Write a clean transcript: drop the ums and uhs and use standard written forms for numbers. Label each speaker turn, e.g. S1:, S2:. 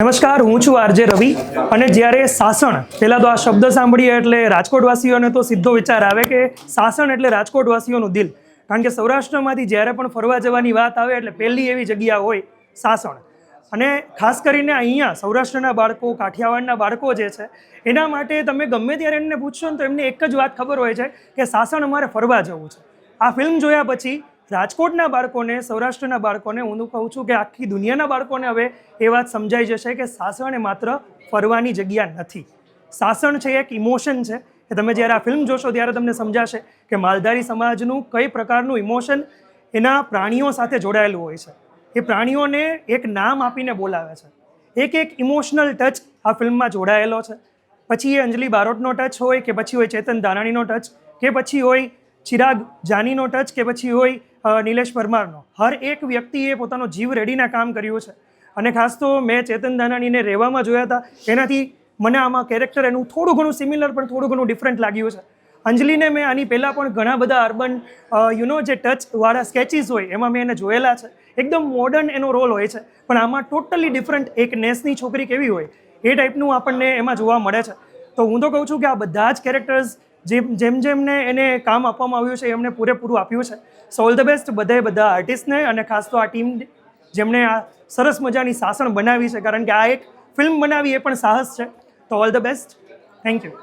S1: નમસ્કાર, હું છું આરજે રવિ અને જ્યારે સાસણ પહેલાં તો આ શબ્દ સાંભળીએ એટલે રાજકોટવાસીઓને તો સીધો વિચાર આવે કે સાસણ એટલે રાજકોટવાસીઓનું દિલ. કારણ કે સૌરાષ્ટ્રમાંથી જ્યારે પણ ફરવા જવાની વાત આવે એટલે પહેલી એવી જગ્યા હોય સાસણ. અને ખાસ કરીને અહીંયા સૌરાષ્ટ્રના બાળકો, કાઠિયાવાડના બાળકો જે છે એના માટે તમે ગમે ત્યારે એમને પૂછશો ને તો એમને એક જ વાત ખબર હોય છે કે સાસણ અમારે ફરવા જવું છે. આ ફિલ્મ જોયા પછી રાજકોટના બાળકોને, સૌરાષ્ટ્રના બાળકોને હું કહું છું કે આખી દુનિયાના બાળકોને હવે એ વાત સમજાઈ જશે કે સાસણ એ માત્ર ફરવાની જગ્યા નથી. સાસણ છે એક ઇમોશન છે કે તમે જ્યારે આ ફિલ્મ જોશો ત્યારે તમને સમજાશે કે માલધારી સમાજનું કઈ પ્રકારનું ઇમોશન એના પ્રાણીઓ સાથે જોડાયેલું હોય છે. એ પ્રાણીઓને એક નામ આપીને બોલાવે છે. એક ઇમોશનલ ટચ આ ફિલ્મમાં જોડાયેલો છે. પછી એ અંજલિ બારોટનો ટચ હોય કે પછી હોય ચેતન દાનાણીનો ટચ કે પછી હોય ચિરાગ જાનીનો ટચ કે પછી હોય નિલેશ પરમારનો. હર એક વ્યક્તિએ પોતાનો જીવ રેડીને કામ કર્યું છે. અને ખાસ તો મેં ચેતન દાનાણીને રહેવામાં જોયા હતા, એનાથી મને આમાં કેરેક્ટર એનું થોડું ઘણું સિમિલર પણ થોડું ઘણું ડિફરન્ટ લાગ્યું છે. અંજલિને મેં આની પહેલાં પણ ઘણા બધા અર્બન જે ટચવાળા સ્કેચીસ હોય એમાં મેં એને જોયેલા છે. એકદમ મોડર્ન એનો રોલ હોય છે, પણ આમાં ટોટલી ડિફરન્ટ એક નેસની છોકરી કેવી હોય એ ટાઈપનું આપણને એમાં જોવા મળે છે. તો હું તો કહું છું કે આ બધા જ કેરેક્ટર્સ જેમને એને કામ આપવામાં આવ્યું છે એમને પૂરેપૂરું આપ્યું છે. સો ઓલ ધ બેસ્ટ બધા આર્ટિસ્ટને અને ખાસ તો આ ટીમ જેમણે આ સરસ મજાની સાસણ બનાવી છે. કારણ કે આ એક ફિલ્મ બનાવી એ પણ સાહસ છે. તો all the best. Thank you.